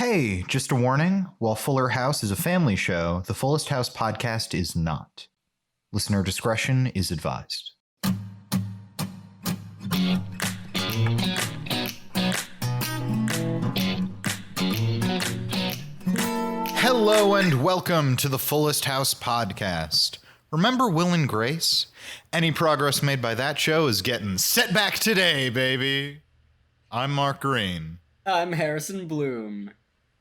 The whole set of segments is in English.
Hey, just a warning. While Fuller House is a family show, the Fullest House podcast is not. Listener discretion is advised. Hello and welcome to the Fullest House podcast. Remember Will and Grace? Any progress made by that show is getting set back today, baby. I'm Mark Greene. I'm Harrison Bloom.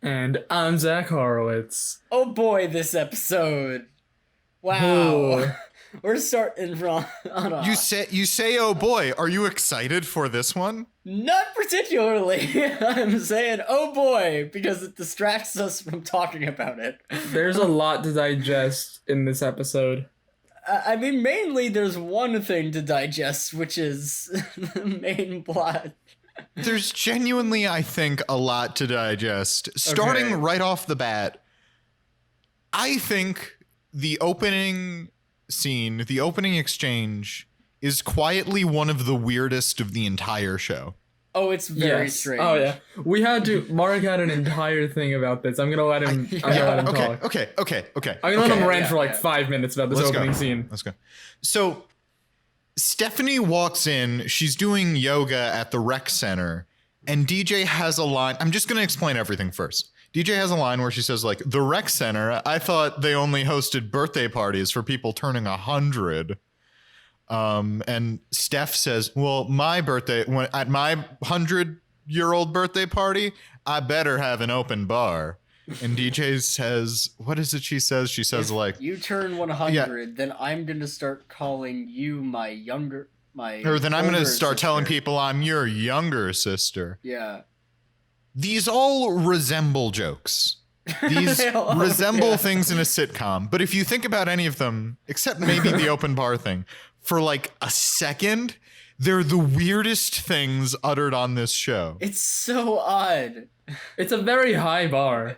And I'm Zach Horowitz. Oh boy, this episode. Wow. Ooh. We're starting from on a... You say, oh boy, are you excited for this one? Not particularly. I'm saying, oh boy, because it distracts us from talking about it. There's a lot to digest in this episode. I mean, mainly there's one thing to digest, which is the main plot. There's genuinely, I think, a lot to digest. Starting right off the bat, I think the opening scene, the opening exchange, is quietly one of the weirdest of the entire show. Oh, it's very strange. Oh, yeah. Mark had an entire thing about this. I'm going to let him, talk. Okay. I'm going to let him rant for 5 minutes about this opening scene. Let's go. So, Stephanie walks in, she's doing yoga at the rec center, and DJ has a line. I'm just going to explain everything first. DJ has a line where she says, like, the rec center, I thought they only hosted birthday parties for people turning 100. And Steph says, well, at my 100-year-old birthday party, I better have an open bar. And DJ says, what is it she says? She says, if you turn 100, then I'm going to start calling you I'm going to start telling people I'm your younger sister. Yeah. These all resemble jokes. These resemble things in a sitcom. But if you think about any of them, except maybe the open bar thing, for like a second, they're the weirdest things uttered on this show. It's so odd. It's a very high bar.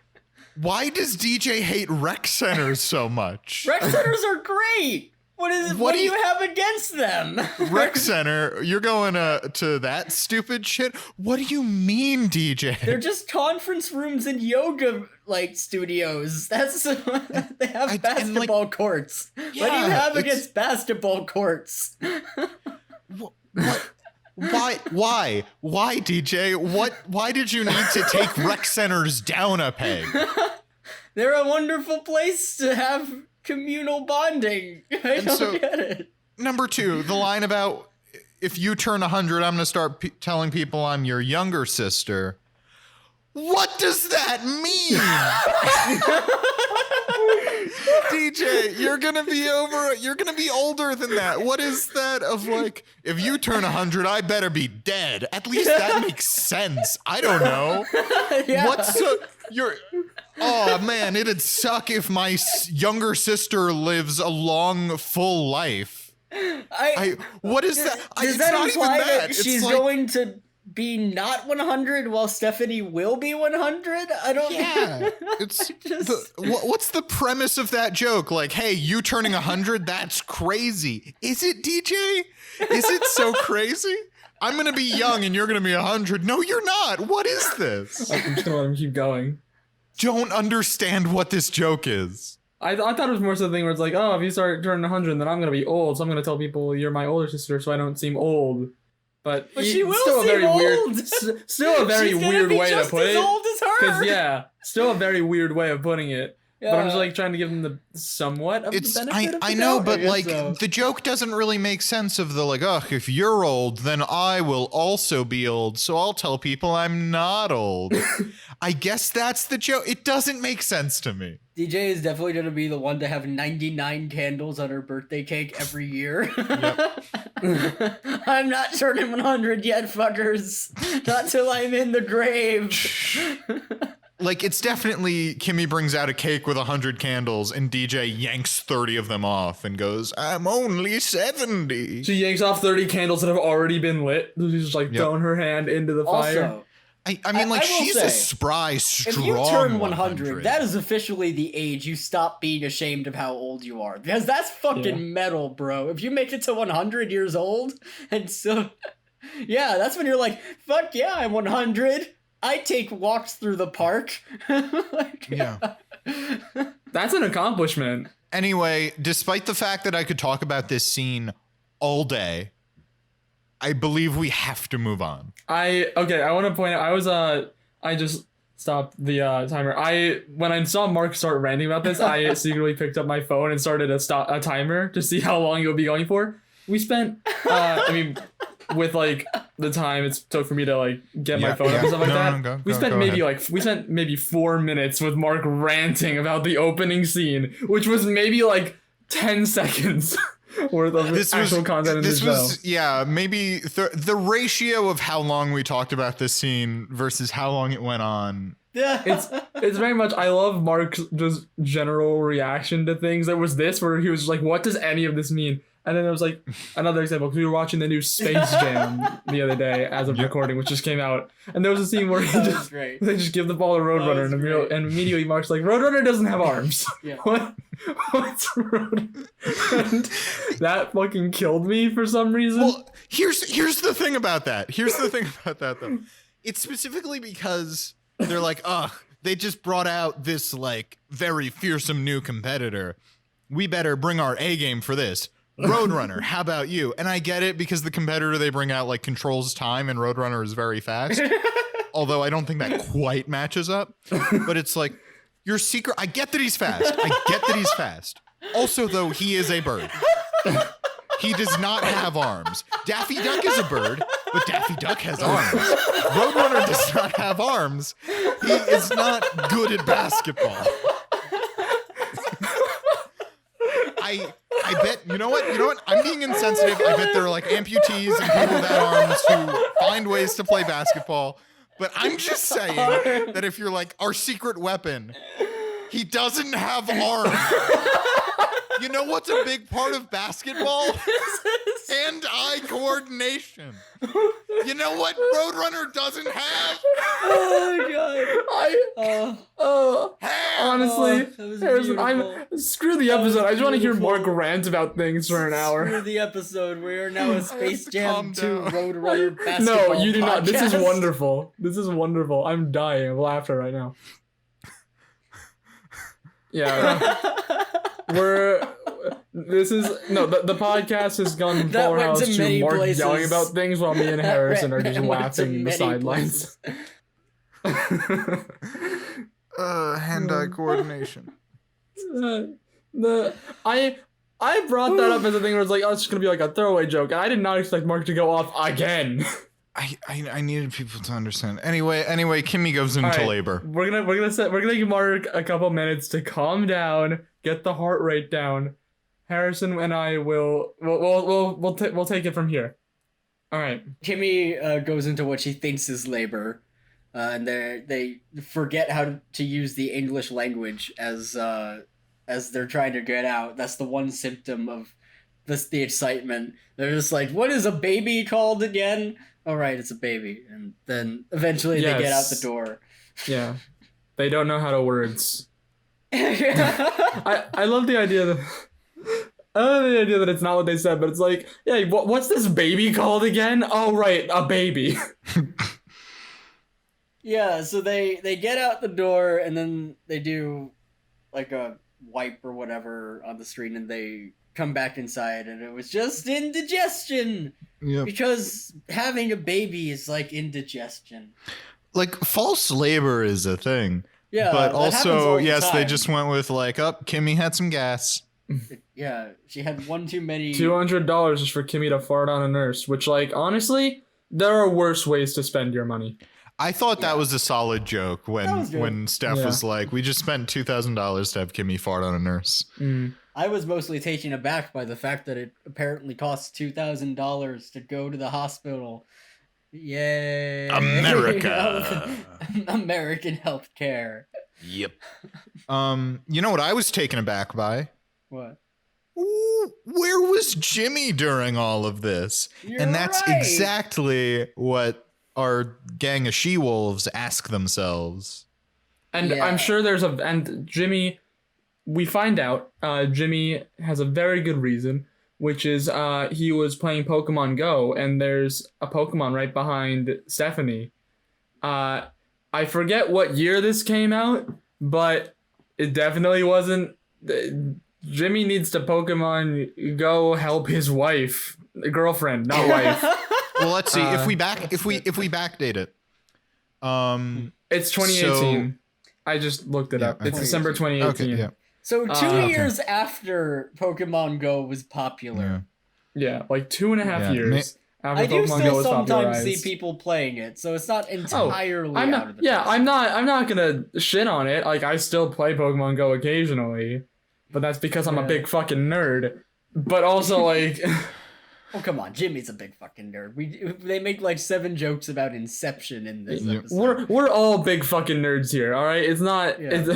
Why does DJ hate rec centers so much? Rec centers are great. What do you have against them? Rec center, you're going to that stupid shit? What do you mean, DJ? They're just conference rooms and yoga studios. They have basketball courts. Yeah, what do you have against basketball courts? Why, DJ? Why did you need to take rec centers down a peg? They're a wonderful place to have communal bonding. I don't get it. Number 2, the line about if you turn 100, I'm going to start telling people I'm your younger sister. What does that mean? DJ, you're going to be older than that. What is that of like, if you turn 100, I better be dead. At least that makes sense. I don't know. Yeah. Oh man, it'd suck if my younger sister lives a long, full life. What is that? Does that imply that she's going to be not 100 while Stephanie will be 100? I don't. Yeah, what's the premise of that joke? Like, hey, you turning 100? That's crazy. Is it, DJ? Is it so crazy? I'm gonna be young and you're gonna be 100. No, you're not. What is this? I'm just gonna let him keep going. Don't understand what this joke is. I thought it was more something where it's like, oh, if you start turning 100, then I'm gonna be old, so I'm gonna tell people you're my older sister, so I don't seem old. But she will still seem old. Still a very weird way to put it. She's old as her. Still a very weird way of putting it. Yeah. But I'm just trying to give them the somewhat of the benefit of the doubt. But the joke doesn't really make sense of the if you're old, then I will also be old, so I'll tell people I'm not old. I guess that's the joke. It doesn't make sense to me. DJ is definitely going to be the one to have 99 candles on her birthday cake every year. Yep. I'm not turning 100 yet, fuckers. Not till I'm in the grave. It's definitely Kimmy brings out a cake with 100 candles and DJ yanks 30 of them off and goes, I'm only 70. She yanks off 30 candles that have already been lit. She's just throwing her hand into the fire. Also, I mean, she's a spry, strong if you turn 100, that is officially the age you stop being ashamed of how old you are. Because that's fucking metal, bro. If you make it to 100 years old, and so... Yeah, that's when you're like, fuck yeah, I'm 100. I take walks through the park. Yeah. That's an accomplishment. Anyway, despite the fact that I could talk about this scene all day, I believe we have to move on. I want to point out, I just stopped the timer. When I saw Mark start ranting about this, I secretly picked up my phone and started a timer to see how long it would be going for. We spent, with like the time it took for me to like get my phone up and stuff like that. We spent maybe 4 minutes with Mark ranting about the opening scene, which was maybe like 10 seconds worth of actual content in the show. Maybe the ratio of how long we talked about this scene versus how long it went on. It's very much, I love Mark's just general reaction to things. There was this where he was like, what does any of this mean? And then there was like another example, because we were watching the new Space Jam the other day as of recording, which just came out. And there was a scene where they just give the ball to Roadrunner, and immediately Mark's like, Roadrunner doesn't have arms. Yeah. What's Roadrunner? And that fucking killed me for some reason. Well, here's the thing about that. Though. It's specifically because they're like, they just brought out this like very fearsome new competitor. We better bring our A game for this. Roadrunner, how about you? And I get it because the competitor they bring out like controls time and Roadrunner is very fast. Although I don't think that quite matches up. But it's like, your secret, I get that he's fast. Also, though, he is a bird. He does not have arms. Daffy Duck is a bird, but Daffy Duck has arms. Roadrunner does not have arms. He is not good at basketball. I bet, you know what? I'm being insensitive. I bet there are like amputees and people without arms who find ways to play basketball. But I'm just saying that if you're like, our secret weapon, he doesn't have arms. You know what's a big part of basketball? Hand-eye coordination. You know what Roadrunner doesn't have? Oh my god. Honestly, Harrison, screw the episode. I just want to hear Mark rant about things for an hour. Screw the episode. We are now a Space Jam 2 Roadrunner basketball No, you do not. podcast. This is wonderful. I'm dying of laughter right now. Yeah. The podcast has gone from Full House to Mark places. Yelling about things while me and Harrison are just laughing in the sidelines. Hand-eye coordination. I brought that up as a thing where it's like, oh, it's just gonna be like a throwaway joke, and I did not expect Mark to go off again. I needed people to understand. Anyway, Kimmy goes into labor. We're gonna give Mark a couple minutes to calm down, get the heart rate down. Harrison and I we'll take it from here. All right. Kimmy goes into what she thinks is labor, and they forget how to use the English language as they're trying to get out. That's the one symptom of the excitement. They're just like, what is a baby called again? Oh, right, it's a baby. And then eventually they get out the door. Yeah. They don't know how to words. I love the idea that it's not what they said, but it's like, yeah, what's this baby called again? Oh, right, a baby. Yeah, so they get out the door, and then they do like a wipe or whatever on the screen, and they come back inside, and it was just indigestion. Yep. Because having a baby is like indigestion. Like, false labor is a thing. Yeah, but also, yes, they just went with like, Kimmy had some gas. Yeah, she had one too many. $200 just for Kimmy to fart on a nurse, which, like, honestly, there are worse ways to spend your money. I thought that was a solid joke when Steph was like, we just spent $2,000 to have Kimmy fart on a nurse. Mm. I was mostly taken aback by the fact that it apparently costs $2,000 to go to the hospital. Yay. America. American healthcare. Yep. You know what I was taken aback by? What? Ooh, where was Jimmy during all of this? And that's exactly what our gang of she-wolves ask themselves. And I'm sure and Jimmy, we find out Jimmy has a very good reason, which is he was playing Pokemon Go, and there's a Pokemon right behind Stephanie. I forget what year this came out, but it definitely wasn't. Jimmy needs to Pokemon Go help his wife, girlfriend, not wife. Well, let's see if we backdate it. It's 2018. I just looked it up. It's December 2018. Okay, yeah. So 2 years after Pokemon Go was popular. Yeah, like 2.5 years. After I do Pokemon still Go was sometimes popularized. see people playing it, so it's not entirely I'm not, out of the yeah, question. I'm not gonna shit on it. Like, I still play Pokemon Go occasionally, but that's because I'm a big fucking nerd. But also, like, Oh, come on, Jimmy's a big fucking nerd. They make like 7 jokes about Inception in this episode. we're all big fucking nerds here. All right, it's not. Yeah. It's,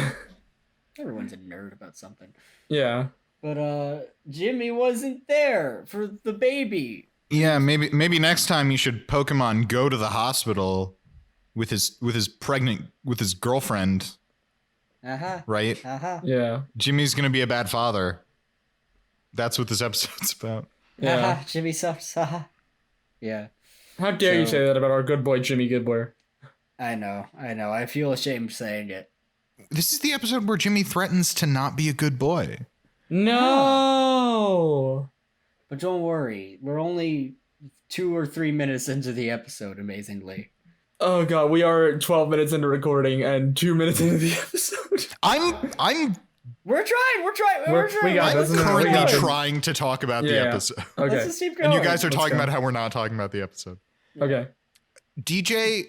Everyone's a nerd about something. yeah. But Jimmy wasn't there for the baby. Yeah, maybe next time you should Pokemon go to the hospital with his girlfriend. Right? Yeah. Jimmy's gonna be a bad father. That's what this episode's about. Yeah. Jimmy sucks. Yeah. How dare you say that about our good boy Jimmy Goodboy? I know. I feel ashamed saying it. This is the episode where Jimmy threatens to not be a good boy. No. But don't worry, we're only 2 or 3 minutes into the episode, amazingly. Oh god, we are 12 minutes into recording and 2 minutes into the episode. We're trying. We got I'm this. currently trying to talk about the episode. Okay. Let's just keep going. And you guys are Let's talking go. about how we're not talking about the episode. Okay. DJ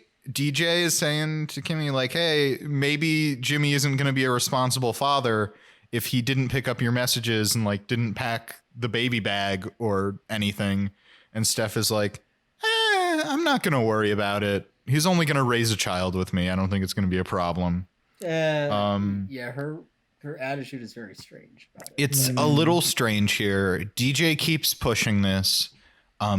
is saying to Kimmy, like, hey, maybe Jimmy isn't going to be a responsible father if he didn't pick up your messages and like didn't pack the baby bag or anything. And Steph is like, I'm not going to worry about it. He's only going to raise a child with me. I don't think it's going to be a problem. Yeah, her attitude is very strange about it. It's a little strange here. DJ keeps pushing this.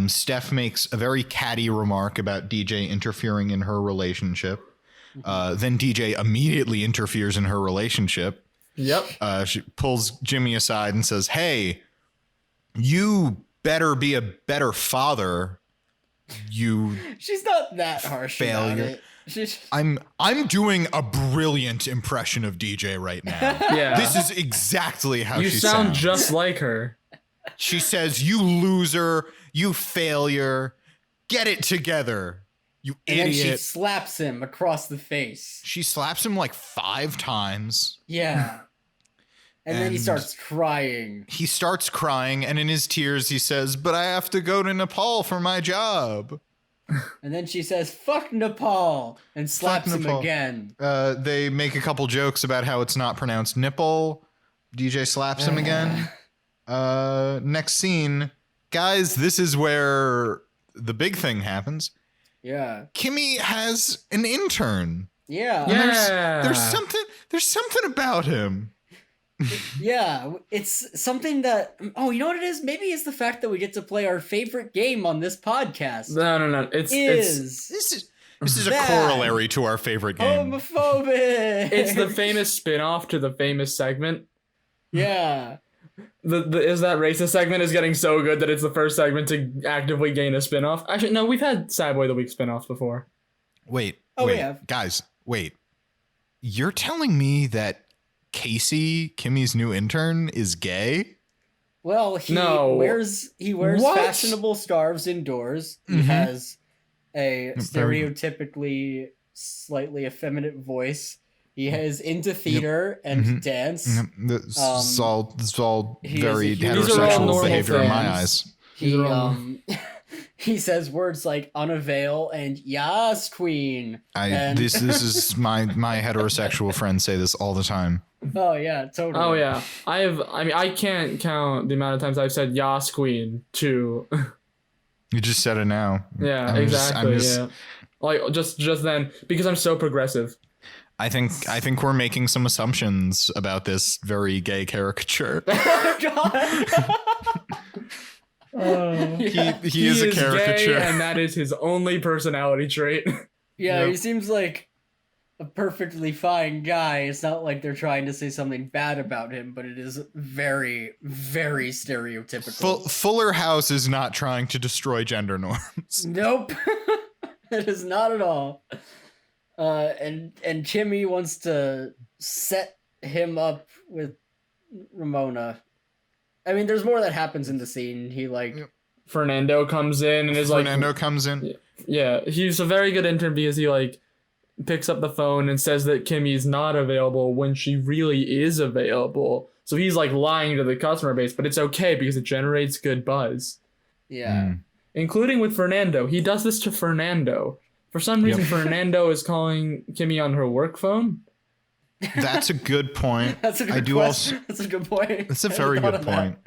Steph makes a very catty remark about DJ interfering in her relationship. Then DJ immediately interferes in her relationship. Yep. She pulls Jimmy aside and says, hey, you better be a better father. She's not that harsh failure. about it. I'm doing a brilliant impression of DJ right now. Yeah. This is exactly how You she sound sounds. just like her. She says, you loser, you failure, get it together, you And then she idiot. slaps him across the face. She slaps him like 5 times. Yeah. And then he And- starts crying. He starts crying, and in his tears he says, but I have to go to Nepal for my job. And then she says, fuck Nepal, and slaps him Nepal. again. They make a couple jokes about how it's not pronounced nipple. DJ slaps him again. Next scene. Guys, this is where the big thing happens. Yeah. Kimmy has an intern. Yeah. And Yeah. there's something about him. Yeah. It's something that, oh, you know what it is? Maybe it's the fact that we get to play our favorite game on this podcast. No. It's This is a That- corollary to our favorite game. Homophobic. it's the famous spin-off to the famous segment. Yeah. The Is That Racist segment is getting so good that it's the first segment to actively gain a spin-off. Actually, no, we've had Sad Boy of the Week spin-offs before. Wait, Oh, we wait, have. guys, wait. You're telling me that Casey, Kimmy's new intern, is gay? Well, he No. wears What? fashionable scarves indoors. He Mhm. has a Very- stereotypically slightly effeminate voice. He is into theater and Mhm. dance. This is all he very is a huge- These are all heterosexual normal behavior in my things. eyes. He These are all- he says words like unavail and yas queen. And- This is my heterosexual friends say this all the time. Oh yeah, totally. Oh yeah, I can't count the amount of times I've said Yas Queen to. You just said it now. Yeah, I'm just- exactly. I'm just- Yeah, like just then because I'm so progressive. I think we're making some assumptions about this very gay caricature. Oh god. He is a caricature. gay, and that is his only personality trait. Yeah, Yep. he seems like a perfectly fine guy. It's not like they're trying to say something bad about him, but it is very, very stereotypical. Fuller House is not trying to destroy gender norms. Nope. It is not at all. And Kimmy wants to set him up with Ramona. I mean, there's more that happens in the scene. He like Fernando comes in and is Fernando comes in. Yeah, he's a very good intern because he like picks up the phone and says that Kimmy's not available when she really is available. So he's like lying to the customer base, but it's okay because it generates good buzz. Yeah. Including with Fernando. He does this to Fernando. For some reason, Fernando is calling Kimmy on her work phone. That's a good point. That's a good That's a good point. That's a very good point.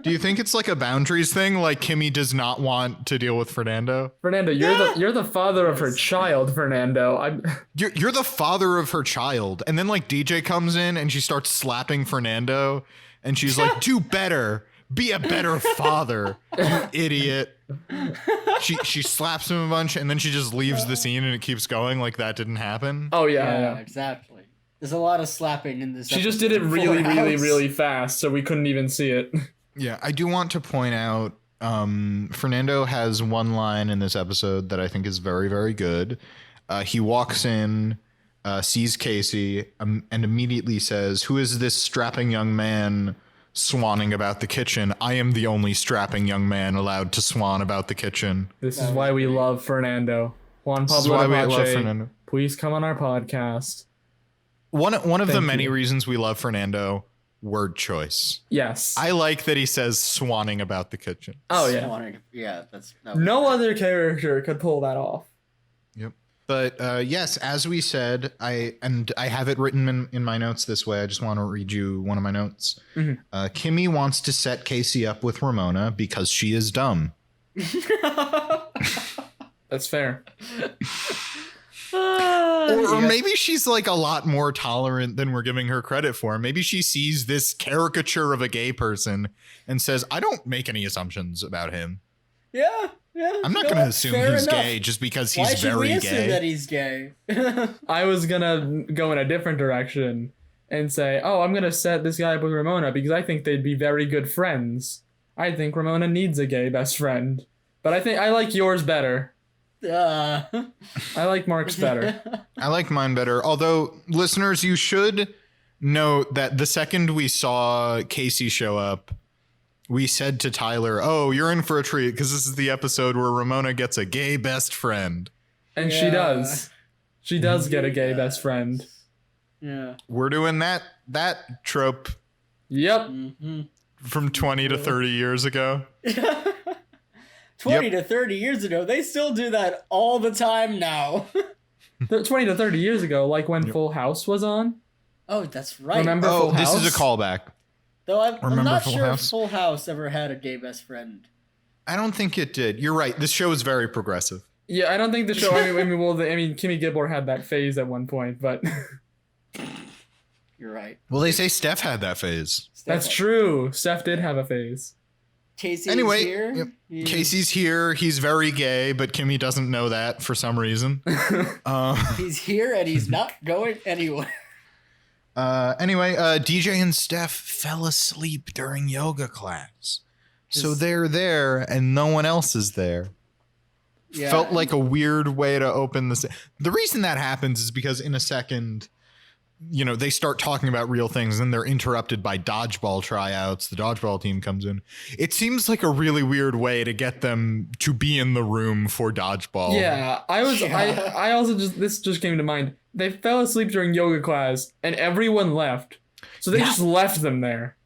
Do you think it's like a boundaries thing? Like Kimmy does not want to deal with Fernando? Fernando, you're the father of her child, Fernando. You're the father of her child. And then like DJ comes in and she starts slapping Fernando and she's like, do better. Be a better father, you idiot. She slaps him a bunch and then she just leaves the scene and it keeps going like that didn't happen. Oh yeah. Exactly. There's a lot of slapping in this. She just did it really, really, really fast, so we couldn't even see it. Yeah, I do want to point out Fernando has one line in this episode that I think is very, very good. He walks in, sees Casey, and immediately says, "Who is this strapping young man swanning about the kitchen? I am the only strapping young man allowed to swan about the kitchen." This is why we love Fernando. Juan Pablo Di Pace, please come on our podcast. One of the many reasons we love Fernando, word choice. Yes. I like that he says swanning about the kitchen. Oh, yeah. Swanning. Yeah, no other character could pull that off. Yep. But yes, as we said, I have it written in my notes this way. I just want to read you one of my notes. Mm-hmm. Kimmy wants to set Casey up with Ramona because she is dumb. That's fair. Or maybe she's like a lot more tolerant than we're giving her credit for. Maybe she sees this caricature of a gay person and says, I don't make any assumptions about him. Yeah. I'm not going to assume he's gay just because he's very gay. Why should we assume that he's gay? I was going to go in a different direction and say, I'm going to set this guy up with Ramona because I think they'd be very good friends. I think Ramona needs a gay best friend. But I like yours better. I like Mark's better. I like mine better. Although, listeners, you should note that the second we saw Casey show up, we said to Tyler, you're in for a treat because this is the episode where Ramona gets a gay best friend. And she does. She does get a gay best friend. Yeah. We're doing that trope. Yep. Mm-hmm. From 20 to 30 years ago. 20 to 30 years ago, they still do that all the time now. 20 to 30 years ago, like when Full House was on. Oh, that's right. Remember Full House? This is a callback. Though I'm not sure if Full House ever had a gay best friend. I don't think it did. You're right. This show is very progressive. Yeah, I don't think the show. Kimmy Gibbler had that phase at one point, but you're right. Well, they say Steph had that phase. That's true. Steph did have a phase. Casey's here. Yep. Casey's here. He's very gay, but Kimmy doesn't know that for some reason. He's here and he's not going anywhere. Anyway, DJ and Steph fell asleep during yoga class. So they're there and no one else is there. Yeah. Felt like a weird way to open this. The reason that happens is because in a second, they start talking about real things and they're interrupted by dodgeball tryouts. The dodgeball team comes in. It seems like a really weird way to get them to be in the room for dodgeball. Yeah, I also this just came to mind. They fell asleep during yoga class and everyone left. So they just left them there.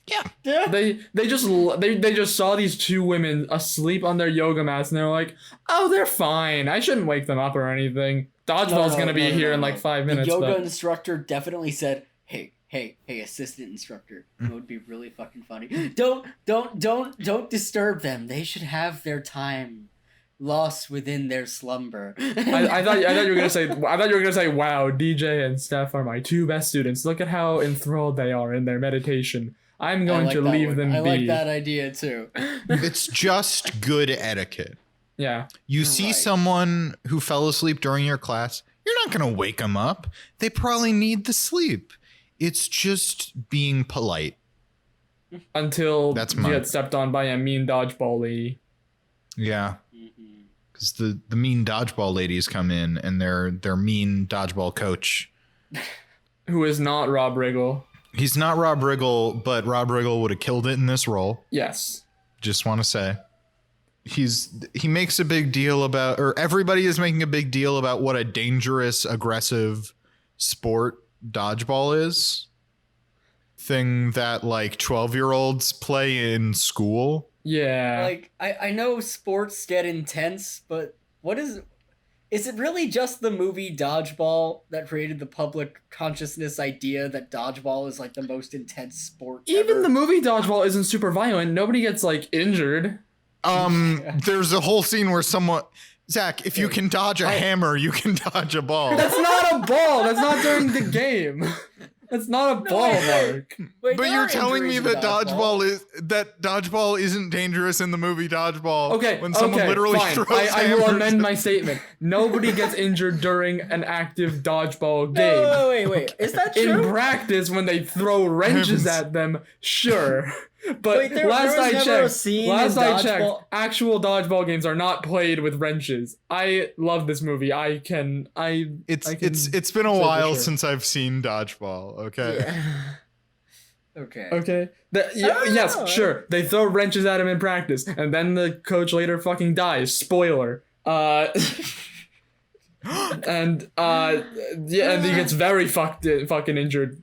Yeah. They just saw these two women asleep on their yoga mats and they're like, they're fine. I shouldn't wake them up or anything. Dodgeball's gonna be here in like 5 minutes. The yoga instructor definitely said, hey, assistant instructor, it would be really fucking funny. Don't disturb them. They should have their time lost within their slumber. I thought you were gonna say wow, DJ and Steph are my two best students. Look at how enthralled they are in their meditation. I'm going to leave them be. I like that idea too. It's just good etiquette. Yeah. You see someone who fell asleep during your class, you're not going to wake them up. They probably need the sleep. It's just being polite. Until you get stepped on by a mean dodgeball lady. Yeah. because the mean dodgeball ladies come in and their mean dodgeball coach, who is not Rob Riggle. He's not Rob Riggle, but Rob Riggle would have killed it in this role. Yes. Just want to say. He makes a big deal about, or everybody is making a big deal about what a dangerous, aggressive sport dodgeball is. Thing that like 12-year-olds play in school. Yeah. Like, I know sports get intense, but is it really just the movie Dodgeball that created the public consciousness idea that dodgeball is like the most intense sport Even ever? the movie Dodgeball isn't super violent. Nobody gets like injured. There's a whole scene where Zach, if you can dodge a hammer, you can dodge a ball. That's not a ball. That's not during the game. That's not a ball, Mark. Wait, But there you're are telling me injuries that in dodgeball isn't dangerous in the movie Dodgeball. Okay, when someone okay, literally fine. throws I will hammers. amend my statement. Nobody gets injured during an active dodgeball game. No, wait. Is that In true? practice, when they throw wrenches at them, sure. But Wait, there last was I never a checked, scene in Dodgeball- actual dodgeball games are not played with wrenches. I love this movie. It's It's been a say for while sure. since I've seen Dodgeball. Okay. Yeah. Okay. Okay. don't Yes, know. sure. They throw wrenches at him in practice, and then the coach later fucking dies. Spoiler. And and he gets very fucking injured.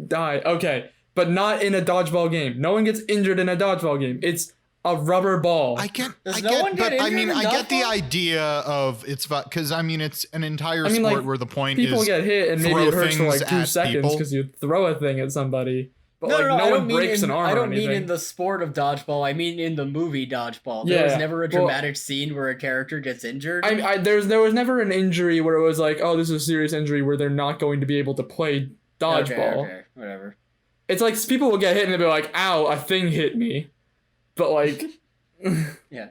Die. Okay. But not in a dodgeball game. No one gets injured in a dodgeball game. It's a rubber ball. I get, one get but I injured mean, in I get the dodgeball? idea of because I mean, it's an entire I mean, sport like, where the point People is get hit and maybe throw it hurts for things like 2 at seconds people. because you throw a thing at somebody. But No, like I no don't one mean breaks in, an arm I or don't anything. mean in the sport of dodgeball. I mean in the movie Dodgeball. There was Yeah, never a well- dramatic scene where a character gets injured. there was never an injury where it was like, oh, this is a serious injury where they're not going to be able to play dodgeball. Okay, whatever. It's like people will get hit and they'll be like, ow, a thing hit me. But like, Yeah.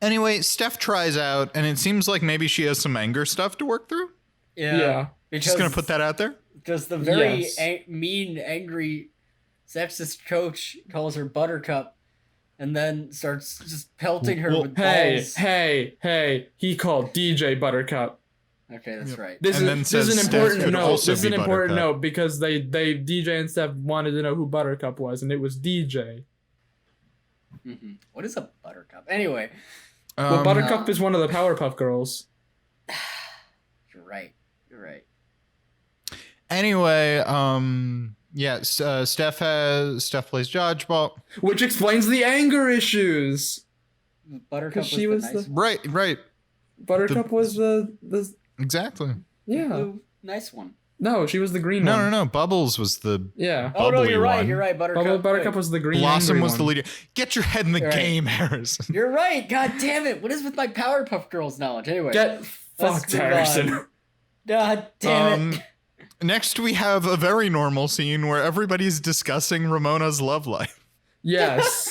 Anyway, Steph tries out, and it seems like maybe she has some anger stuff to work through. yeah. Because, Just gonna put that out there. Because the very Yes. mean, angry, sexist coach calls her Buttercup, and then starts just pelting her with balls. Hey, he called DJ Buttercup. Okay, that's right. This And then is says an Steph important could note. also This is be an important Buttercup. note because they DJ and Steph wanted to know who Buttercup was, and it was DJ. What is a Buttercup? Anyway, Well, Buttercup is one of the Powerpuff Girls. you're right. You're right. Anyway, Steph plays dodgeball. Which explains the anger issues. Buttercup 'Cause she was was the nice, Right, Buttercup was the exactly. yeah. blue, nice one. No, she was the green one. No. Bubbles was the Yeah. Oh no, Bubbly you're right. one. You're right. Buttercup. Buttercup right. was the green. Blossom angry was the one. leader. Get your head in the Right. game, Harrison. You're right. God damn it! What is with my Powerpuff Girls knowledge? Anyway, Get fucked, move on. Harrison. God damn it! Next, we have a very normal scene where everybody's discussing Ramona's love life. Yes.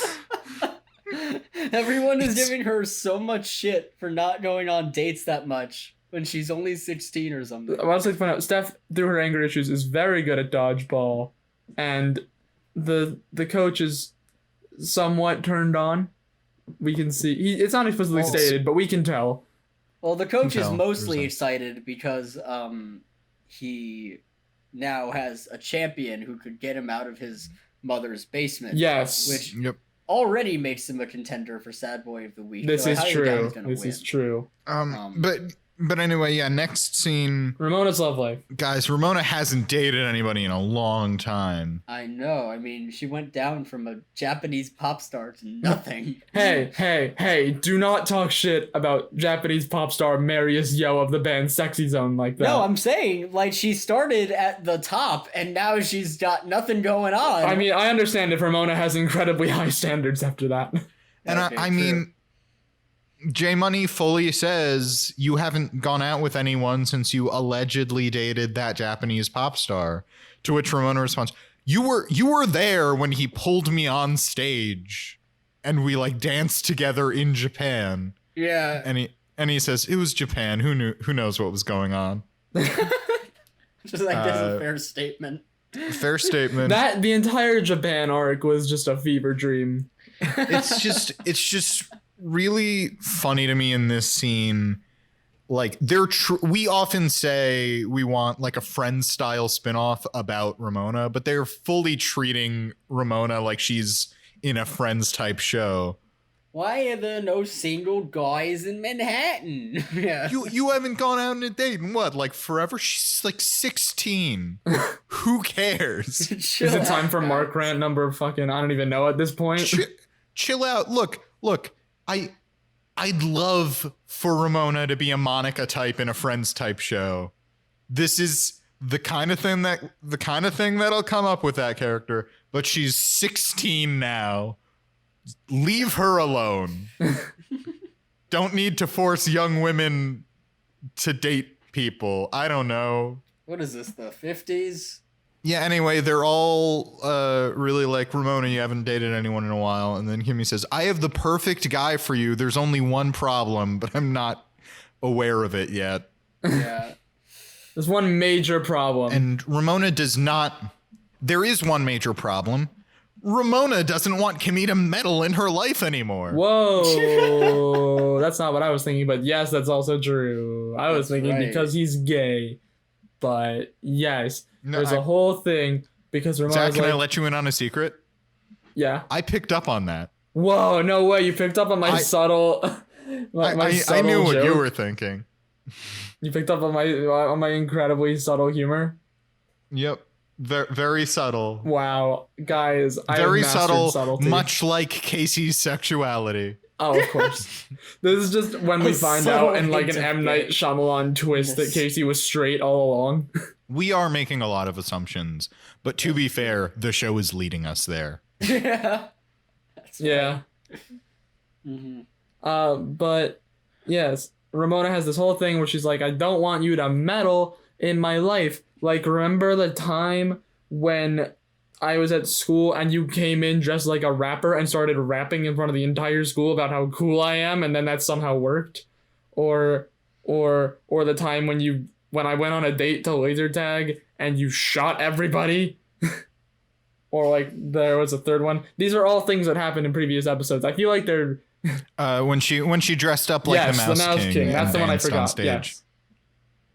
Everyone is giving her so much shit for not going on dates that much when she's only 16 or something. I was like to point out, Steph, through her anger issues, is very good at dodgeball, and the coach is somewhat turned on. We can see it's not explicitly Well, stated, but we can tell. Well, the coach is tell. mostly There's excited because he now has a champion who could get him out of his mother's basement. Yes, Which Yep. already makes him a contender for Sad Boy of the Week. this so I is highly doubt true. he's gonna This win. is true. But anyway, yeah. Next scene, Ramona's love life. guys. Ramona hasn't dated anybody in a long time. I know. I mean, she went down from a Japanese pop star to nothing. Hey! Do not talk shit about Japanese pop star Marius Yo of the band Sexy Zone like that. No, I'm saying, like, she started at the top and now she's got nothing going on. I mean, I understand if Ramona has incredibly high standards after that. And Okay, I true. mean, J Money fully says you haven't gone out with anyone since you allegedly dated that Japanese pop star. To which Ramona responds, "You were there when he pulled me on stage, and we like danced together in Japan." Yeah. And he says it was Japan. Who knows what was going on? Just like, that's a fair statement. Fair statement. The entire Japan arc was just a fever dream. It's just really funny to me in this scene, like we often say we want like a Friends style spinoff about Ramona, but they're fully treating Ramona like she's in a Friends type show. Why are there no single guys in Manhattan? Yeah. You haven't gone out on a date in what, like forever? She's like 16. Who cares? Is it time for Mark rant number fucking, I don't even know at this point. Chill out. Look, I'd love for Ramona to be a Monica type in a Friends type show. This is the kind of thing that'll come up with that character, but she's 16 now. Leave her alone. Don't need to force young women to date people. I don't know. What is this, the 50s? Yeah, anyway, they're all really like, Ramona, you haven't dated anyone in a while. And then Kimmy says, I have the perfect guy for you. There's only one problem, but I'm not aware of it yet. Yeah. There's one major problem. And Ramona does not. There is one major problem. Ramona doesn't want Kimmy to meddle in her life anymore. Whoa. That's not what I was thinking, but yes, that's also true. I was thinking right. because he's gay. But yes, there's a whole thing because Ramona's Zach, can like, I let you in on a secret? Yeah. I picked up on that. Whoa, no way. You picked up on my subtle... I knew what you were thinking. You picked up on my incredibly subtle humor? Yep. Very subtle. Wow. Guys, very I have mastered subtlety. Much like Casey's sexuality. Oh, of course. This is just when we find out in like an M. Night Shyamalan twist that Casey was straight all along. We are making a lot of assumptions, but to be fair, the show is leading us there. Yeah. Yeah. But yes, Ramona has this whole thing where she's like, I don't want you to meddle in my life. Like, remember the time when I was at school and you came in dressed like a rapper and started rapping in front of the entire school about how cool I am, and then that somehow worked? Or the time when I went on a date to laser tag and you shot everybody? Or like there was a third one. These are all things that happened in previous episodes. I feel like they're when she dressed up like the Mouse King. That's the one I forgot. On yes.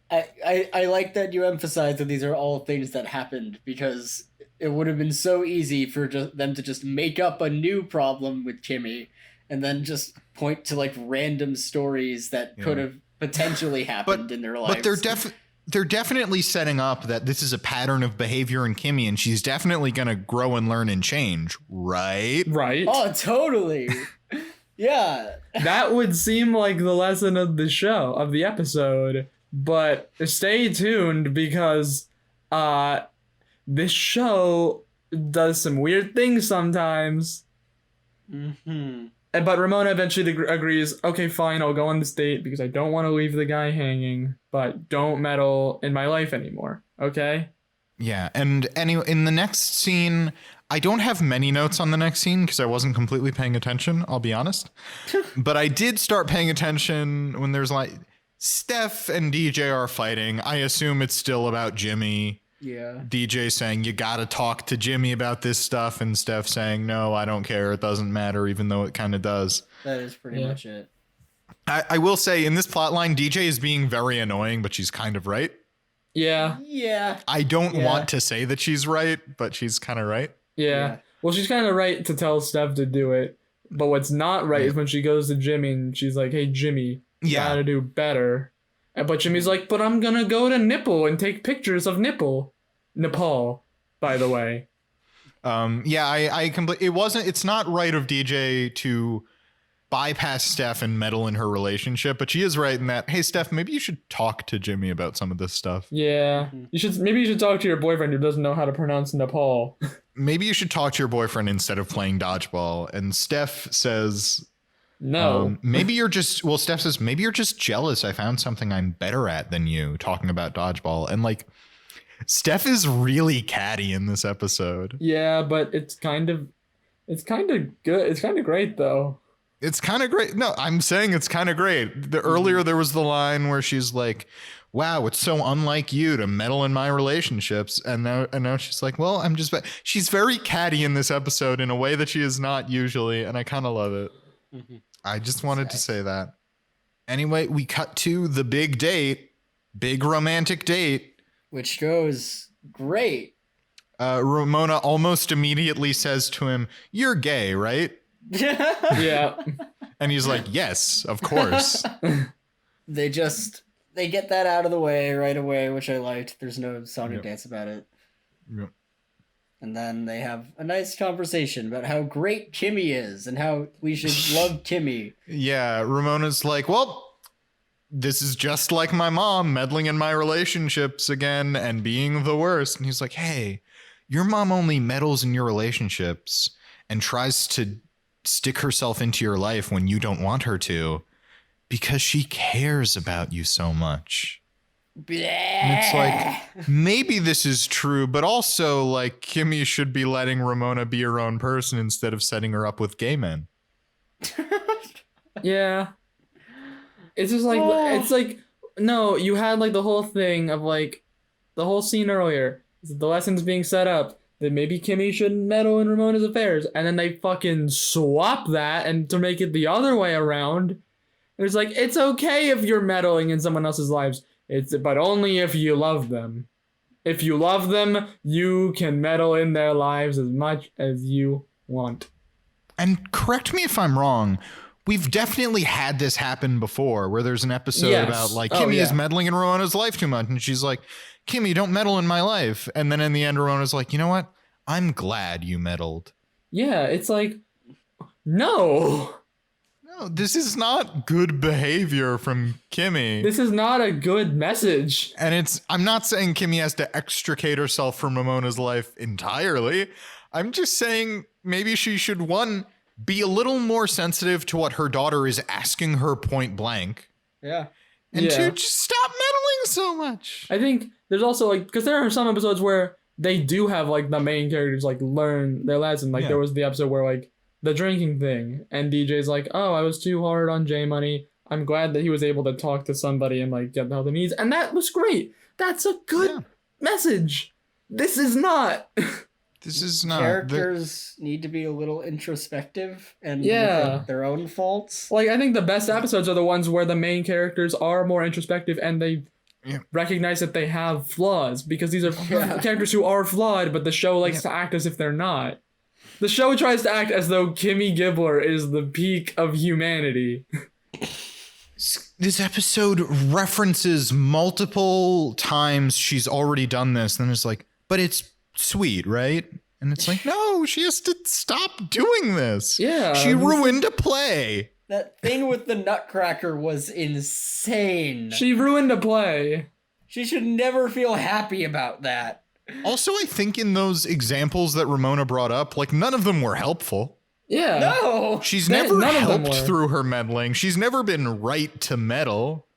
I like that you emphasize that these are all things that happened, because it would have been so easy for them to just make up a new problem with Kimmy and then just point to like random stories that could have potentially happened in their lives. But they're definitely setting up that this is a pattern of behavior in Kimmy, and she's definitely going to grow and learn and change, right? Right. Oh, totally. Yeah. That would seem like the lesson of the show, of the episode. But stay tuned, because this show does some weird things sometimes. Mm-hmm. But Ramona eventually agrees, okay, fine, I'll go on this date because I don't want to leave the guy hanging, but don't meddle in my life anymore, okay? Yeah, and anyway, in the next scene, I don't have many notes on the next scene because I wasn't completely paying attention, I'll be honest. But I did start paying attention when there's like, Steph and DJ are fighting. I assume it's still about Jimmy. Yeah. DJ saying, you gotta talk to Jimmy about this stuff, and Steph saying, no, I don't care, it doesn't matter, even though it kind of does. That is pretty much it. I will say, in this plotline, DJ is being very annoying, but she's kind of right. Yeah. Yeah. I don't want to say that she's right, but she's kind of right. Yeah. Well, she's kind of right to tell Steph to do it, but what's not right is when she goes to Jimmy and she's like, hey, Jimmy, you gotta do better. But Jimmy's like, but I'm gonna go to Nipple and take pictures of Nepal, by the way. I completely. It's not right of DJ to bypass Steph and meddle in her relationship, but she is right in that, hey, Steph, maybe you should talk to Jimmy about some of this stuff. Yeah, you should talk to your boyfriend who doesn't know how to pronounce Nepal. Maybe you should talk to your boyfriend instead of playing dodgeball. And Steph says, no. Steph says, maybe you're just jealous. I found something I'm better at than you, talking about dodgeball. And like, Steph is really catty in this episode. Yeah, but it's kind of good. It's kind of great though. It's kind of great. No, I'm saying it's kind of great. Earlier there was the line where she's like, wow, it's so unlike you to meddle in my relationships. And now she's like, well, she's very catty in this episode in a way that she is not usually. And I kind of love it. I just wanted to say that. Anyway, we cut to the big date, big romantic date. Which goes great. Ramona almost immediately says to him, "You're gay, right?" Yeah. And he's like, "Yes, of course." They get that out of the way right away, which I liked. There's no song and dance about it. Yep. And then they have a nice conversation about how great Kimmy is and how we should love Kimmy. Yeah, Ramona's like, "Well, this is just like my mom meddling in my relationships again and being the worst." And he's like, "Hey, your mom only meddles in your relationships and tries to stick herself into your life when you don't want her to because she cares about you so much." And it's like, maybe this is true, but also like Kimmy should be letting Ramona be her own person instead of setting her up with gay men. Yeah. It's just like, it's like, no, you had like the whole thing of like, the whole scene earlier, the lessons being set up, that maybe Kimmy shouldn't meddle in Ramona's affairs, and then they fucking swap that and to make it the other way around. And it's like, it's okay if you're meddling in someone else's lives. But only if you love them. If you love them, you can meddle in their lives as much as you want. And correct me if I'm wrong, we've definitely had this happen before, where there's an episode about like Kimmy is meddling in Ramona's life too much, and she's like, "Kimmy, don't meddle in my life." And then in the end, Ramona's like, "You know what? I'm glad you meddled." Yeah, it's like, no. No, this is not good behavior from Kimmy. This is not a good message. And I'm not saying Kimmy has to extricate herself from Ramona's life entirely. I'm just saying maybe she should, one, be a little more sensitive to what her daughter is asking her point blank. Yeah. And two, just stop meddling so much. I think there's also like, because there are some episodes where they do have like the main characters like learn their lesson. Like there was the episode where like the drinking thing, and DJ's like, "Oh, I was too hard on J Money. I'm glad that he was able to talk to somebody and like get the help he needs," and that was great. That's a good message. This is not. This is not. Characters need to be a little introspective and look at their own faults. Like, I think the best episodes are the ones where the main characters are more introspective and they recognize that they have flaws, because these are characters who are flawed, but the show likes to act as if they're not. The show tries to act as though Kimmy Gibbler is the peak of humanity. This episode references multiple times she's already done this, and it's like, but it's sweet, right? And it's like, no, she has to stop doing this. Yeah. She ruined a play. That thing with the Nutcracker was insane. She ruined a play. She should never feel happy about that. Also, I think in those examples that Ramona brought up, like, none of them were helpful. Yeah. No. She's never helped through her meddling. She's never been right to meddle.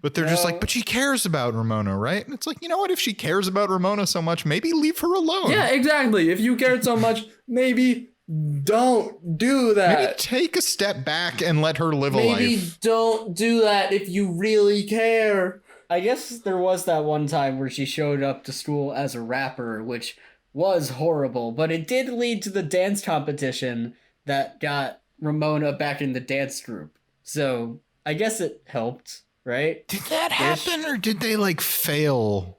But they're just like, but she cares about Ramona, right? And it's like, you know what? If she cares about Ramona so much, maybe leave her alone. Yeah, exactly. If you cared so much, maybe don't do that. Maybe take a step back and let her live a life. Maybe don't do that if you really care. I guess there was that one time where she showed up to school as a rapper, which was horrible, but it did lead to the dance competition that got Ramona back in the dance group. So I guess it helped, right? Did that happen, or did they like fail?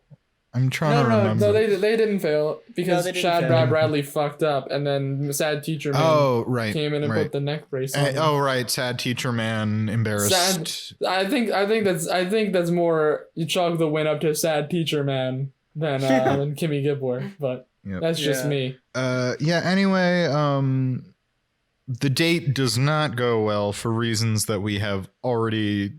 I'm trying to remember. No, they didn't fail because Chad fail. Bradley fucked up, and then Sad Teacher Man came in and put the neck brace on. Sad Teacher Man embarrassed. I think that's more, you chalk the win up to Sad Teacher Man than Kimmy Gibbler, but that's just me. Anyway, the date does not go well for reasons that we have already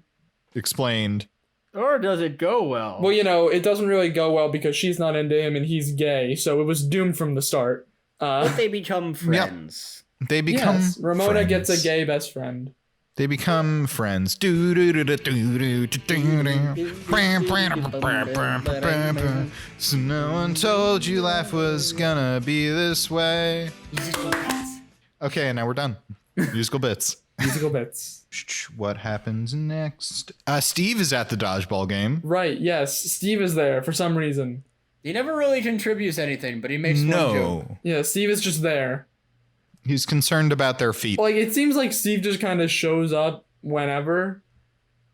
explained. Or does it go well? Well, you know, it doesn't really go well because she's not into him and he's gay, so it was doomed from the start. But they become friends. Yep. They become Ramona friends. gets a gay best friend. They become friends. So no one told you life was gonna be this way. Okay, now we're done. Musical bits. Musical bits. What happens next? Steve is at the dodgeball game. Right, yes. Steve is there for some reason. He never really contributes anything, but he makes one joke. Yeah, Steve is just there. He's concerned about their feet. Like, it seems like Steve just kind of shows up whenever.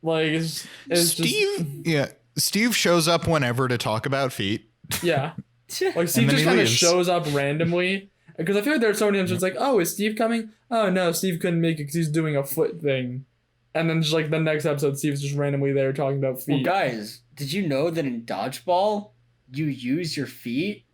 Like, it's Steve, Steve shows up whenever to talk about feet. Yeah. Like, Steve just kind of shows up randomly. Because I feel like there's so many times it's like, oh, is Steve coming? Oh, no, Steve couldn't make it because he's doing a foot thing. And then just, like, the next episode, Steve's just randomly there talking about feet. Well, guys, did you know that in dodgeball, you use your feet?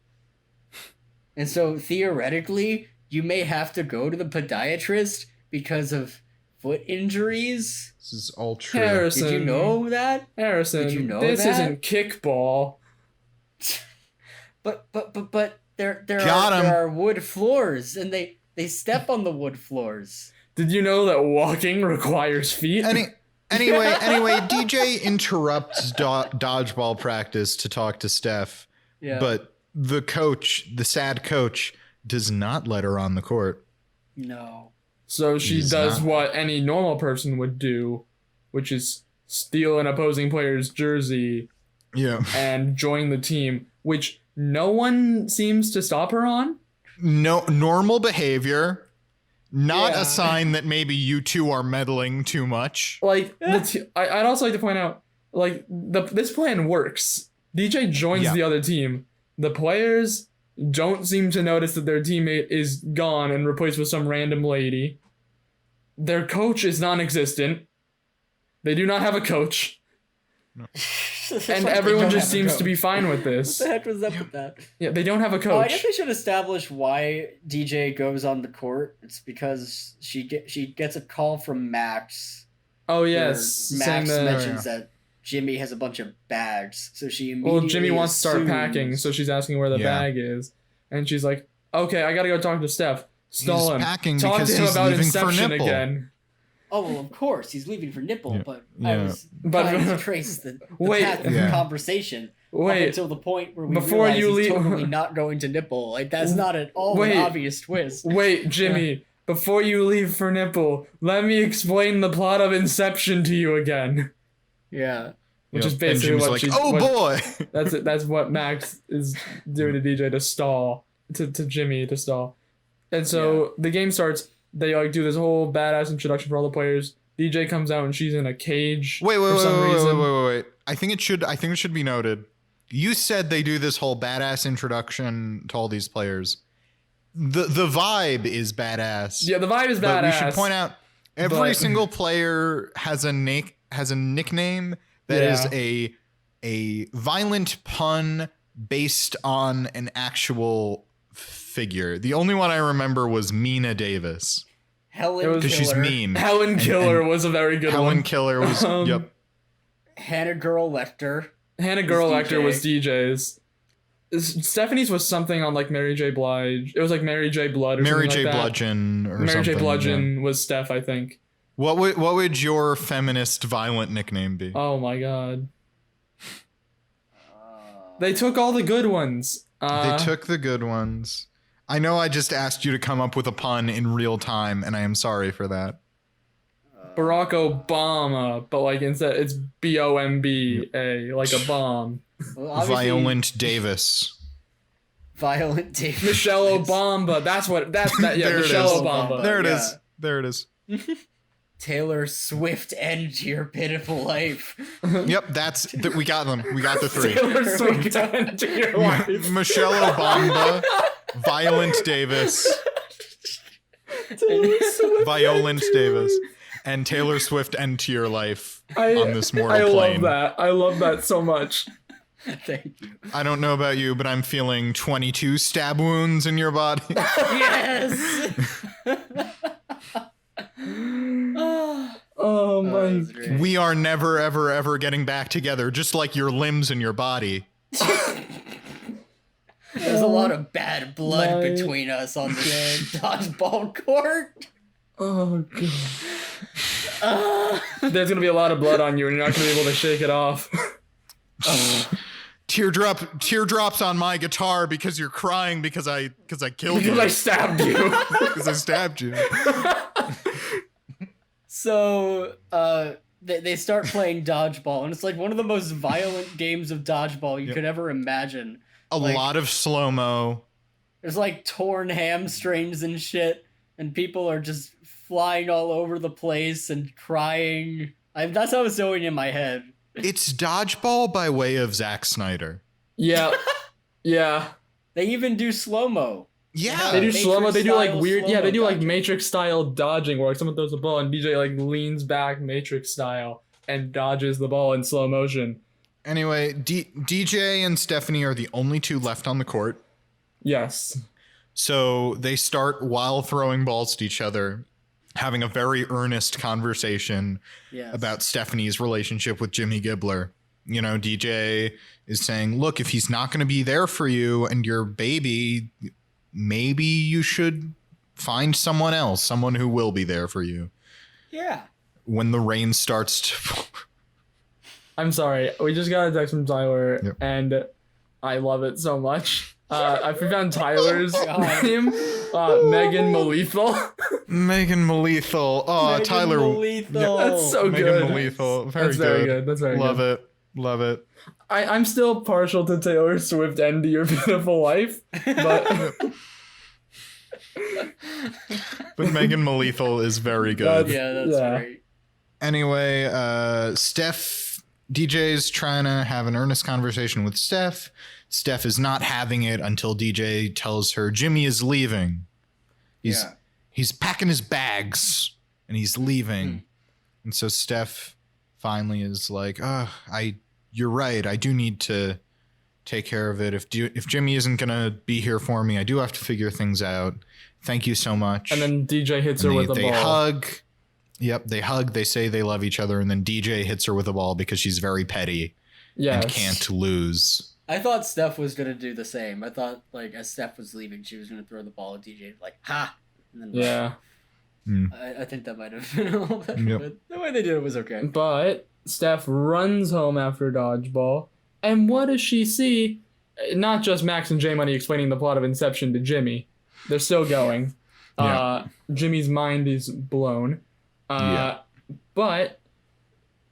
And so, theoretically, you may have to go to the podiatrist because of foot injuries. This is all true. Harrison. Did you know that? Harrison, Did you know this that? isn't kickball. But there are wood floors, and they step on the wood floors. Did you know that walking requires feet? Anyway, DJ interrupts dodgeball practice to talk to Steph, but the coach, the sad coach, does not let her on the court. No. So she does what any normal person would do, which is steal an opposing player's jersey and join the team, which no one seems to stop her on. No, normal behavior. Not a sign that maybe you two are meddling too much. Like, I'd also like to point out, like, this plan works. DJ joins the other team. The players don't seem to notice that their teammate is gone and replaced with some random lady. Their coach is non-existent. They do not have a coach. No. And everyone just seems to be fine with this. What the heck was up with that? Yeah, they don't have a coach. Oh, I guess they should establish why DJ goes on the court. It's because she gets a call from Max. Oh, yes. Max mentions that Jimmy has a bunch of bags, so she immediately Jimmy wants to start packing, so she's asking where the bag is. And she's like, okay, I gotta go talk to Steph. Stall him. Packing talk because to him he's about leaving Inception for Nipple. again. Oh, well, of course, he's leaving for Nipple, but I was trying to trace the path of the conversation up until the point where we realize he's totally not going to Nipple. Like, that's not at all an obvious twist. Wait, Jimmy, before you leave for Nipple, let me explain the plot of Inception to you again. Yeah. Which is basically what like, she's... oh, boy! That's what Max is doing to DJ to stall. To Jimmy to stall. And so the game starts... They like do this whole badass introduction for all the players. DJ comes out and she's in a cage. Wait. I think it should be noted. You said they do this whole badass introduction to all these players. The vibe is badass. Yeah, the vibe is badass. But we should point out every single player has a nickname that is a violent pun based on an actual figure. The only one I remember was Mina Davis. Helen Killer. Because she's mean. Helen Killer was a very good one. Helen Killer was, Hannah Girl Lecter. Hannah Girl Lecter was DJ's. Stephanie's was something on like Mary J. Blige. It was like Mary J. Blood or Mary something J. like that. Bludgeon or Mary something. J. Bludgeon was Steph, I think. What would your feminist violent nickname be? Oh my god. They took all the good ones. They took the good ones. I know I just asked you to come up with a pun in real time, and I am sorry for that. Barack Obama, but like instead it's B-O-M-B-A, like a bomb. Well, Violent Davis. Violent Davis. Michelle Obama. That's that. Yeah, Michelle Obama. There it is. There it is. Taylor Swift, end to your pitiful life. Yep, we got them. We got the three. Taylor Swift, end to your life. Michelle Obama, Violent Davis, Violent Davis, and Taylor Swift, end to your life on this mortal plane. I love that so much. Thank you. I don't know about you, but I'm feeling 22 stab wounds in your body. Yes. Oh my god. We are never, ever, ever getting back together, just like your limbs and your body. There's a lot of bad blood between us on this dodgeball court. Oh god. There's gonna be a lot of blood on you and you're not gonna be able to shake it off. Teardrops on my guitar because you're crying because I killed you. Because I stabbed you. Because I stabbed you. So, they start playing dodgeball, and it's like one of the most violent games of dodgeball you could ever imagine. A lot of slow-mo. There's like torn hamstrings and shit, and people are just flying all over the place and crying. That's how it's going in my head. It's dodgeball by way of Zack Snyder. Yeah. Yeah. They even do slow-mo. Yeah. They do slow-mo. They do like Matrix-style weird. Yeah, they do like slow-mo Matrix style dodging where like someone throws a ball and DJ like leans back Matrix style and dodges the ball in slow motion. Anyway, DJ and Stephanie are the only two left on the court. Yes. So they start while throwing balls at each other, having a very earnest conversation about Stephanie's relationship with Jimmy Gibbler. You know, DJ is saying, look, if he's not going to be there for you and your baby, maybe you should find someone else, someone who will be there for you. Yeah. When the rain starts to... I'm sorry. We just got a text from Tyler, Yep. and I love it so much. I found Tyler's name, Megan Malethal. Megan Malethal. Oh, Megan Tyler. Malethal. That's so Megan good. Malethal. That's very good. That's very Love good. it. Love it. I'm still partial to Taylor Swift and Your Beautiful Life, but But Megan Malethal is very good. That's great. Anyway, DJ's trying to have an earnest conversation with Steph. Steph is not having it until DJ tells her Jimmy is leaving. He's packing his bags and he's leaving. And so Steph finally is like, you're right. I do need to take care of it. If Jimmy isn't going to be here for me, I do have to figure things out. Thank you so much. and then DJ hits her with a ball. They hug. Yep, they hug. They say they love each other, and then DJ hits her with a ball because she's very petty Yes. and can't lose. I thought Steph was gonna do the same. I thought, like, as Steph was leaving, she was gonna throw the ball at DJ, like, ha! And then Yeah. I think that might have been a little better, Yep. but the way they did it was okay. But Steph runs home after dodgeball, and what does she see? Not just Max and J Money explaining the plot of Inception to Jimmy. They're still going. Yeah. Jimmy's mind is blown. But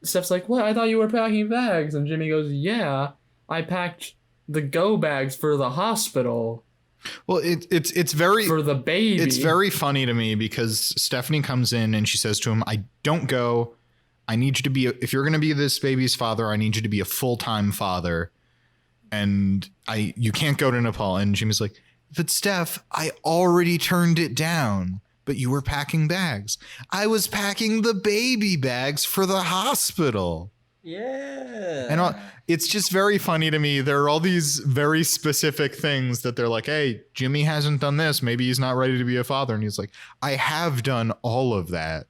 Steph's like, what? I thought you were packing bags. And Jimmy goes, yeah, I packed the go bags for the hospital. Well, it's very For the baby. It's very funny to me because Stephanie comes in and she says to him, I don't go. I need you to be, if you're going to be this baby's father, I need you to be a full-time father. And you can't go to Nepal. And Jimmy's like, but Steph, I already turned it down, but you were packing bags. I was packing the baby bags for the hospital. Yeah. And it's just very funny to me. There are all these very specific things that they're like, hey, Jimmy hasn't done this. Maybe he's not ready to be a father. And he's like, I have done all of that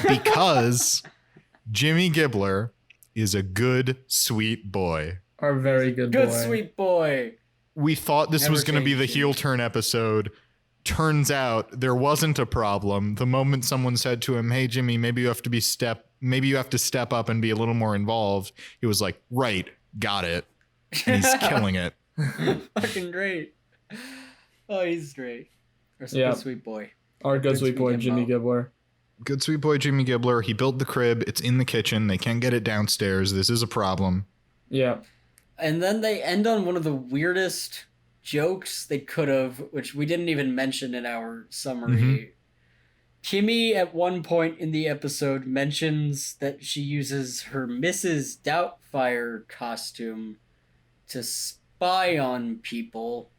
because Jimmy Gibbler is a good, sweet boy. Our very good boy. Good sweet boy. We thought this Never was going to be the changed. heel turn episode. Turns out there wasn't a problem. The moment someone said to him, hey, Jimmy, maybe you have to step up and be a little more involved. He was like, right, got it. And he's killing it. Fucking great. Oh, he's great. Or some Yeah. good sweet boy. Our good sweet boy, Jimmy Gimbo. Gibbler. Good sweet boy Jimmy Gibbler. He built the crib. It's in the kitchen. They can't get it downstairs. This is a problem. Yeah. And then they end on one of the weirdest jokes they could have, which we didn't even mention in our summary. Kimmy, at one point in the episode, mentions that she uses her Mrs. Doubtfire costume to spy on people,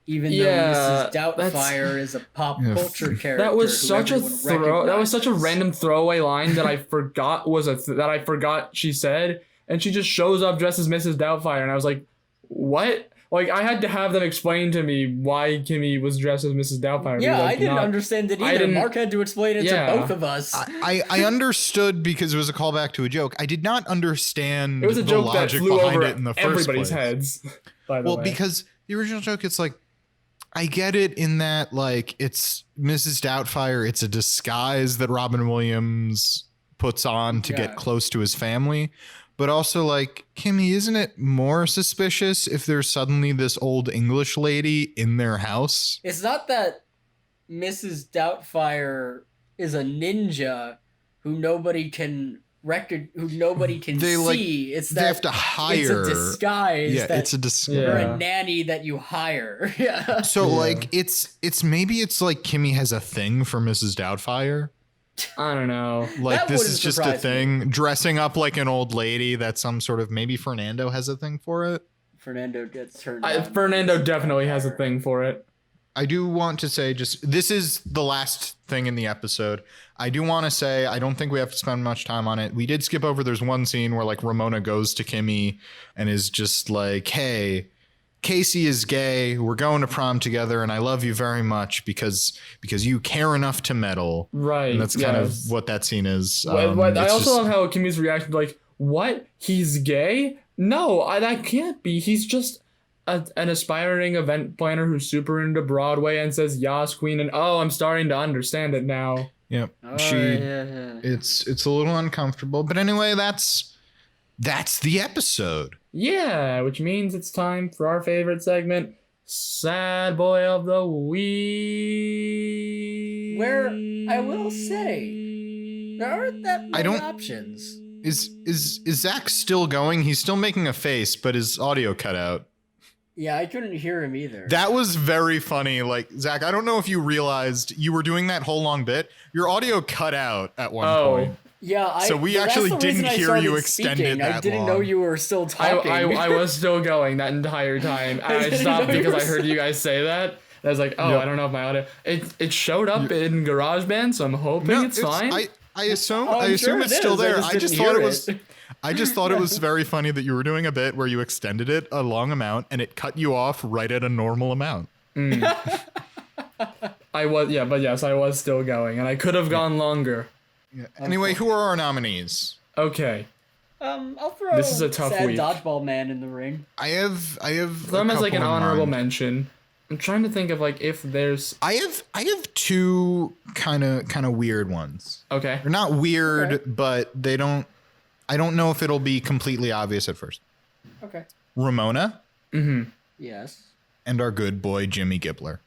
even Yeah, though Mrs. that's- Doubtfire is a pop Yeah. culture character. That was who such a everyone that was such a recognizes. random throwaway line that I forgot that I forgot she said, and she just shows up dressed as Mrs. Doubtfire, and I was like, what? Like, I had to have them explain to me why Kimmy was dressed as Mrs. Doubtfire. Yeah, Like, I didn't not- understand it I either. didn't- Mark had to explain it Yeah. to both of us. I understood because it was a callback to a joke. I did not understand It was a the joke that logic flew behind over it in the first everybody's place. heads. By the Well, way. because the original joke, it's like, I get it in that, like, it's Mrs. Doubtfire. It's a disguise that Robin Williams puts on to Yeah. get close to his family. But also, like, Kimmy, isn't it more suspicious if there's suddenly this old English lady in their house? It's not that Mrs. Doubtfire is a ninja who nobody can who nobody can They, like, see. It's that they have to hire. It's a disguise. Yeah, that it's a disguise. Or Yeah. a nanny that you hire. Yeah. So Yeah. like it's maybe it's like Kimmy has a thing for Mrs. Doubtfire. I don't know. Like That this wouldn't is just a surprise thing. Dressing up like an old lady. That some sort of maybe Fernando has a thing for it. Fernando gets turned on. Fernando definitely has a thing for it. I do want to say this is the last thing in the episode. I do want to say I don't think we have to spend much time on it. We did skip over. There's one scene where like Ramona goes to Kimmy and is just like, "Hey, Casey is gay. We're going to prom together, and I love you very much because you care enough to meddle." Right. And that's kind yes. of what that scene is. I It's also just- love how Kimmy's reacted, like, what? He's gay? No, that can't be. He's just an aspiring event planner who's super into Broadway and says, "Yas, queen," and oh, I'm starting to understand it now. Yep. Oh, She. yeah. It's a little uncomfortable, but anyway, that's the episode. Yeah, which means it's time for our favorite segment, Sad Boy of the Week. Where I will say there aren't that many options. Is Zach still going? He's still making a face, but his audio cut out. Yeah, I couldn't hear him either. That was very funny. Like, Zach, I don't know if you realized you were doing that whole long bit. Your audio cut out at one point. Yeah, So we that's actually the didn't reason I hear you started extend speaking. it that I didn't long. know you were still talking. I was still going that entire time. I didn't stopped know you because were I heard you guys say that. And I was like, oh, Yep. I don't know if my audio. It showed up in GarageBand, so I'm hoping it's fine. I assume Oh, I'm sure it's it still is. I there. just I just didn't thought hear it was. it. I just thought it was very funny that you were doing a bit where you extended it a long amount and it cut you off right at a normal amount. I was still going, and I could have gone longer. Yeah. Anyway, who are our nominees? Okay. I'll throw This is a tough sad week. dodgeball man in the ring. I have. Them as like an couple in honorable mind. mention. I'm trying to think of like if there's. I have two kind of weird ones. Okay. They're not weird, Okay. but they don't. I don't know if it'll be completely obvious at first. Okay. Ramona Mm-hmm. Yes. and our good boy Jimmy Gibbler.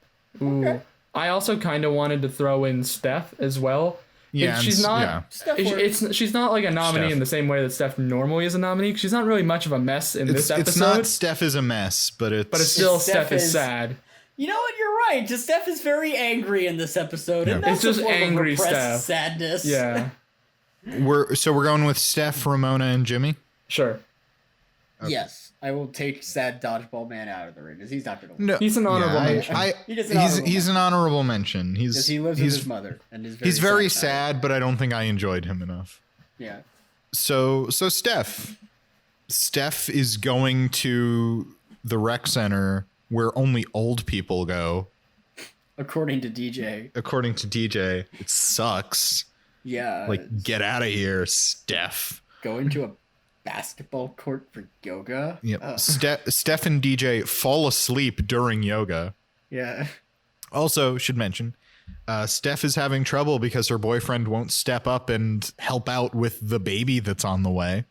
Ooh. Okay. I also kind of wanted to throw in Steph as well. Yeah, she's not. Yeah. Steph She's not like a nominee Steph. in the same way that Steph normally is a nominee. 'Cause she's not really much of a mess in this episode. It's not Steph is a mess, but it's still Steph Steph is is- sad. You know what? You're right. Just Steph is very angry in this episode, and Yeah. that's It's a just form of angry repressed Steph. sadness. Yeah. we're going with Steph, Ramona, and Jimmy. Sure. Okay. Yes, I will take sad dodgeball man out of the ring because he's not going to win. No, He's an honorable mention. He's an honorable mention. Because he lives with his mother and is very He's very sad. about sad, but I don't think I enjoyed him enough. it. Yeah. So Steph is going to the rec center where only old people go. According to DJ. According to DJ, it sucks. Yeah. Like, get out of here, Steph. going to a basketball court for yoga. Yep. Steph and DJ fall asleep during yoga. Yeah. Also, should mention, Steph is having trouble because her boyfriend won't step up and help out with the baby that's on the way.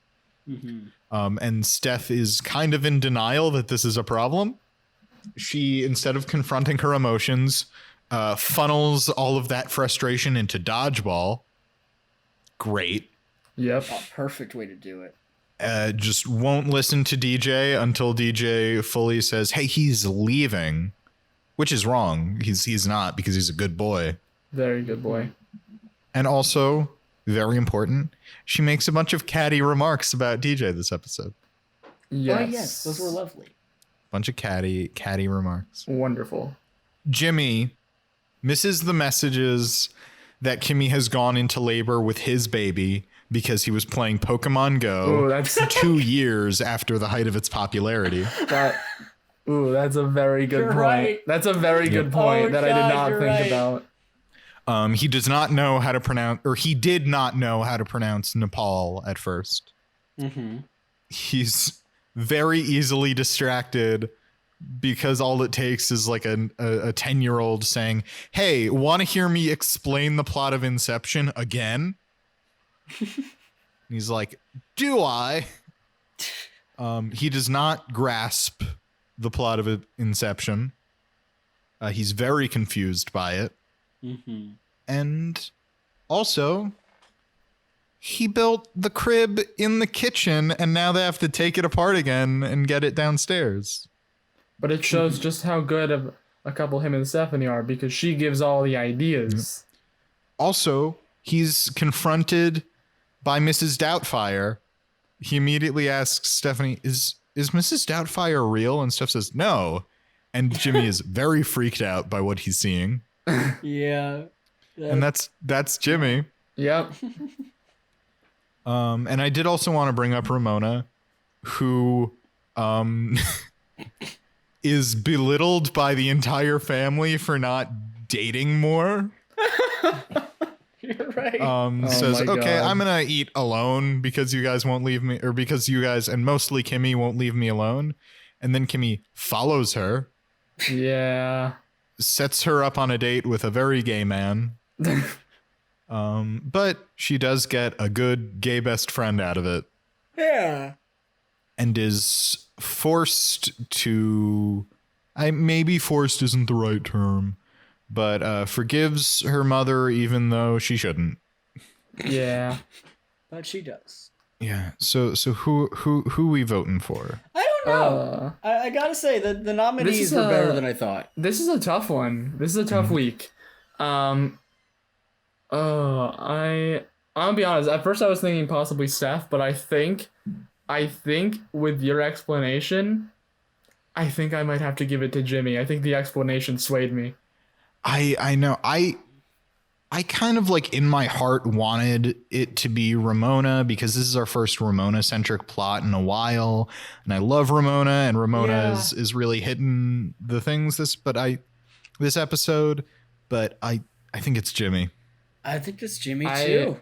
Mm-hmm. And Steph is kind of in denial that this is a problem. She, instead of confronting her emotions, funnels all of that frustration into dodgeball. Great. Yep. Oh, perfect way to do it. Just won't listen to DJ until DJ fully says, hey, he's leaving, which is wrong. He's not, because he's a good boy. Very good boy. And also, very important, she makes a bunch of catty remarks about DJ this episode. Yes. Oh, yes, those were lovely. Bunch of catty remarks. Wonderful. Jimmy misses the messages that Kimmy has gone into labor with his baby because he was playing Pokemon Go Ooh, that's 2 years after the height of its popularity. that's a very good You're point. right. That's a very good point Oh, that I did God, not you're think right. about. He does not know how to pronounce, or he did not know how to pronounce Nepal at first. Mm-hmm. He's very easily distracted because all it takes is like a 10-year-old saying, hey, want to hear me explain the plot of Inception again? He's like, do I? He does not grasp the plot of Inception. He's very confused by it. Mm-hmm. And also, he built the crib in the kitchen and now they have to take it apart again and get it downstairs. But it shows just how good of a couple him and Stephanie are because she gives all the ideas. Also, he's confronted by Mrs. Doubtfire. He immediately asks Stephanie, is Mrs. Doubtfire real? And Steph says, no. And Jimmy is very freaked out by what he's seeing. Yeah. And that's Jimmy. Yep. And I did also want to bring up Ramona, who is belittled by the entire family for not dating more. You're right. Says, my okay, God. I'm gonna eat alone because you guys won't leave me, or because you guys, and mostly Kimmy, won't leave me alone. And then Kimmy follows her, Yeah. sets her up on a date with a very gay man. But she does get a good gay best friend out of it. Yeah. And is forced to, maybe forced isn't the right term, but forgives her mother even though she shouldn't. Yeah. But she does. Yeah. So who we voting for? I don't know. I gotta say that the nominees were better than I thought. This is a tough one. This is a tough week. I'll be honest. At first I was thinking possibly Steph, but I think with your explanation, I think I might have to give it to Jimmy. I think the explanation swayed me. I know. I kind of like in my heart wanted it to be Ramona because this is our first Ramona centric plot in a while. And I love Ramona, and Ramona is really hitting the things this episode, but I think it's Jimmy. I think it's Jimmy too.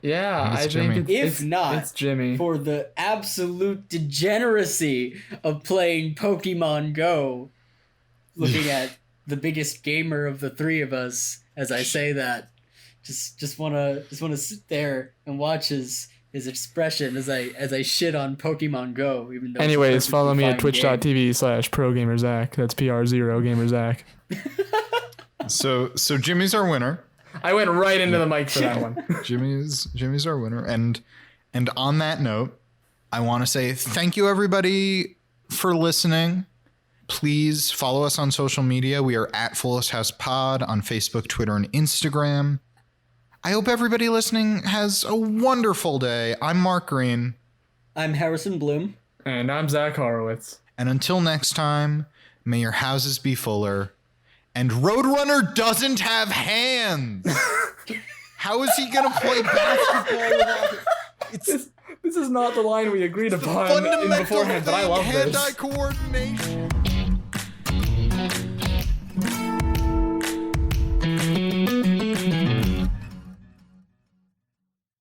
I think It's Jimmy. For the absolute degeneracy of playing Pokemon Go, looking at the biggest gamer of the three of us, as I say that, just wanna sit there and watch his expression as I shit on Pokemon Go. Even though anyways, follow me at twitch.tv/ProGamerZach. That's PR0GamerZach. So Jimmy's our winner. I went right into the mic for that one. Jimmy's our winner. And on that note, I want to say thank you everybody for listening. Please follow us on social media. We are at Fullest House Pod on Facebook, Twitter, and Instagram. I hope everybody listening has a wonderful day. I'm Mark Greene. I'm Harrison Bloom. And I'm Zach Horowitz. And until next time, may your houses be fuller. And Roadrunner doesn't have hands. How is he going to play basketball without it? This is not the line we agreed upon Fundamental beforehand, but I love this. hand-eye coordination.